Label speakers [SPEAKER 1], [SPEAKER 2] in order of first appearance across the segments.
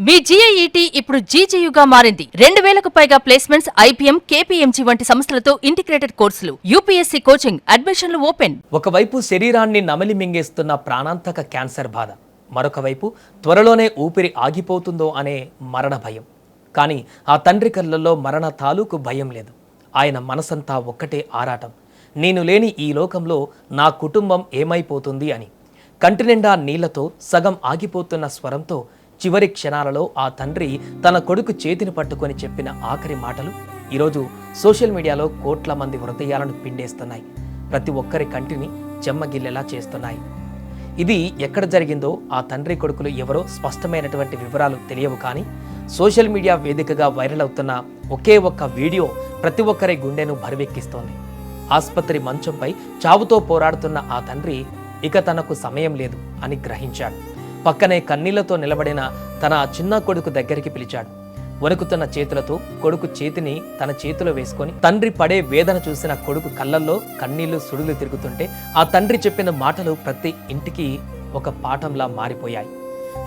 [SPEAKER 1] మీ జీఐఈటీ ఇప్పుడు జీజేయుగా మారింది. 2000కు పైగా ప్లేస్మెంట్స్, ఐపీఎం, కేపీఎంజీ వంటి సంస్థలతో ఇంటిగ్రేటెడ్ కోర్సులు, యూపీఎస్సీ కోచింగ్, అడ్మిషన్లు ఓపెన్.
[SPEAKER 2] ఒకవైపు శరీరాన్ని నమిలి మింగేస్తున్న ప్రాణాంతక క్యాన్సర్ బాధ, మరొక వైపు త్వరలోనే ఊపిరి ఆగిపోతుందో అనే మరణ భయం. కానీ ఆ తండ్రి కళ్ళల్లో మరణ తాలూకు భయం లేదు. ఆయన మనసంతా ఒక్కటే ఆరాటం, నేను లేని ఈ లోకంలో నా కుటుంబం ఏమైపోతుంది అని. కంటి నిండా నీళ్లతో సగం ఆగిపోతున్న స్వరంతో చివరి క్షణాలలో ఆ తండ్రి తన కొడుకు చేతిని పట్టుకొని చెప్పిన ఆఖరి మాటలు ఈరోజు సోషల్ మీడియాలో కోట్ల మంది హృదయాలను పిండేస్తున్నాయి. ప్రతి ఒక్కరి కంటిని చెమ్మగిల్లెలా చేస్తున్నాయి. ఇది ఎక్కడ జరిగిందో ఆ తండ్రి కొడుకులు ఎవరో స్పష్టమైనటువంటి వివరాలు తెలియవు. కానీ సోషల్ మీడియా వేదికగా వైరల్ అవుతున్న ఒకే ఒక్క వీడియో ప్రతి ఒక్కరి గుండెను బరువెక్కిస్తోంది. ఆసుపత్రి మంచంపై చావుతో పోరాడుతున్న ఆ తండ్రి ఇక తనకు సమయం లేదు అని గ్రహించాడు. పక్కనే కన్నీళ్లతో నిలబడిన తన చిన్న కొడుకు దగ్గరికి పిలిచాడు. వణుకుతున్న చేతులతో కొడుకు చేతిని తన చేతిలో వేసుకొని తండ్రి పడే వేదన చూసిన కొడుకు కళ్ళల్లో కన్నీళ్లు సుడులు తిరుగుతుంటే ఆ తండ్రి చెప్పిన మాటలు ప్రతి ఇంటికి ఒక పాఠంలా మారిపోయాయి.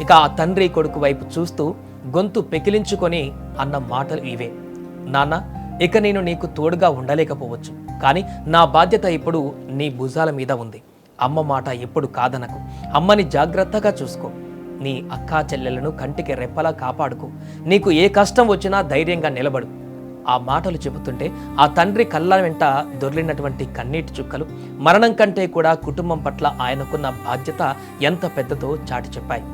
[SPEAKER 2] ఇక ఆ తండ్రి కొడుకు వైపు చూస్తూ గొంతు పెకిలించుకొని అన్న మాటలు ఇవే: నాన్న, ఇక నేను నీకు తోడుగా ఉండలేకపోవచ్చు, కానీ నా బాధ్యత ఇప్పుడు నీ భుజాల మీద ఉంది. అమ్మ మాట ఎప్పుడు కాదనకు. అమ్మని జాగ్రత్తగా చూసుకో. నీ అక్కా చెల్లెలను కంటికి రెప్పలా కాపాడుకో. నీకు ఏ కష్టం వచ్చినా ధైర్యంగా నిలబడు. ఆ మాటలు చెబుతుంటే ఆ తండ్రి కళ్ళ వెంట దొర్లినటువంటి కన్నీటి చుక్కలు మరణం కంటే కూడా కుటుంబం పట్ల ఆయనకున్న బాధ్యత ఎంత పెద్దదో చాటి చెప్పాయి.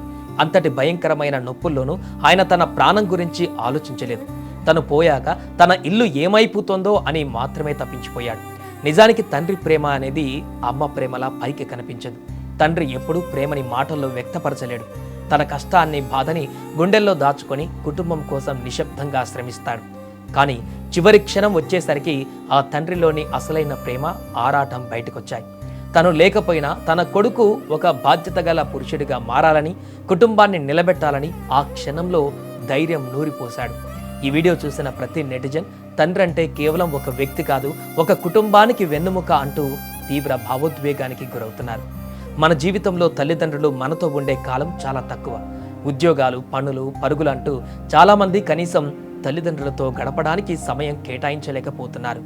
[SPEAKER 2] అంతటి భయంకరమైన నొప్పుల్లోనూ ఆయన తన ప్రాణం గురించి ఆలోచించలేదు. తను పోయాక తన ఇల్లు ఏమైపోతుందో అని మాత్రమే తప్పించిపోయాడు. నిజానికి తండ్రి ప్రేమ అనేది అమ్మ ప్రేమలా పైకి కనిపించదు. తండ్రి ఎప్పుడూ ప్రేమని మాటల్లో వ్యక్తపరచలేడు. తన కష్టాన్ని, బాధని గుండెల్లో దాచుకొని కుటుంబం కోసం నిశ్శబ్దంగా శ్రమిస్తాడు. కానీ చివరి క్షణం వచ్చేసరికి ఆ తండ్రిలోని అసలైన ప్రేమ, ఆరాటం బయటకొచ్చాయి. తను లేకపోయినా తన కొడుకు ఒక బాధ్యత గల పురుషుడిగా మారాలని, కుటుంబాన్ని నిలబెట్టాలని ఆ క్షణంలో ధైర్యం నూరిపోశాడు. ఈ వీడియో చూసిన ప్రతి నెటిజన్ తండ్రి అంటే కేవలం ఒక వ్యక్తి కాదు, ఒక కుటుంబానికి వెన్నుముక అంటూ తీవ్ర భావోద్వేగానికి గురవుతున్నారు. మన జీవితంలో తల్లిదండ్రులు మనతో ఉండే కాలం చాలా తక్కువ. ఉద్యోగాలు, పనులు, పరుగులు అంటూ చాలామంది కనీసం తల్లిదండ్రులతో గడపడానికి సమయం కేటాయించలేకపోతున్నారు.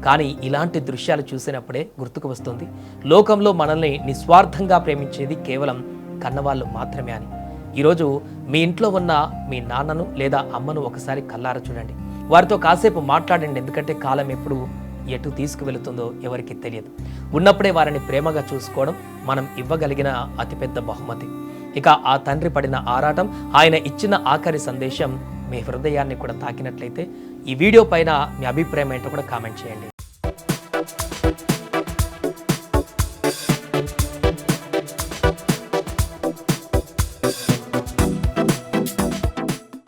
[SPEAKER 2] కానీ ఇలాంటి దృశ్యాలు చూసినప్పుడే గుర్తుకు వస్తుంది, లోకంలో మనల్ని నిస్వార్థంగా ప్రేమించేది కేవలం కన్నవాళ్ళు మాత్రమే అని. ఈరోజు మీ ఇంట్లో ఉన్న మీ నాన్నను లేదా అమ్మను ఒకసారి కల్లారా చూడండి. వారితో కాసేపు మాట్లాడండి. ఎందుకంటే కాలం ఎప్పుడు ఎటు తీసుకువెళుతుందో ఎవరికి తెలియదు. ఉన్నప్పుడే వారిని ప్రేమగా చూసుకోవడం మనం ఇవ్వగలిగిన అతిపెద్ద బహుమతి. ఇక ఆ తండ్రి పడిన ఆరాటం, ఆయన ఇచ్చిన ఆఖరి సందేశం మీ హృదయాన్ని కూడా తాకినట్లయితే ఈ వీడియో పైన మీ అభిప్రాయం ఏంటో కూడా కామెంట్ చేయండి.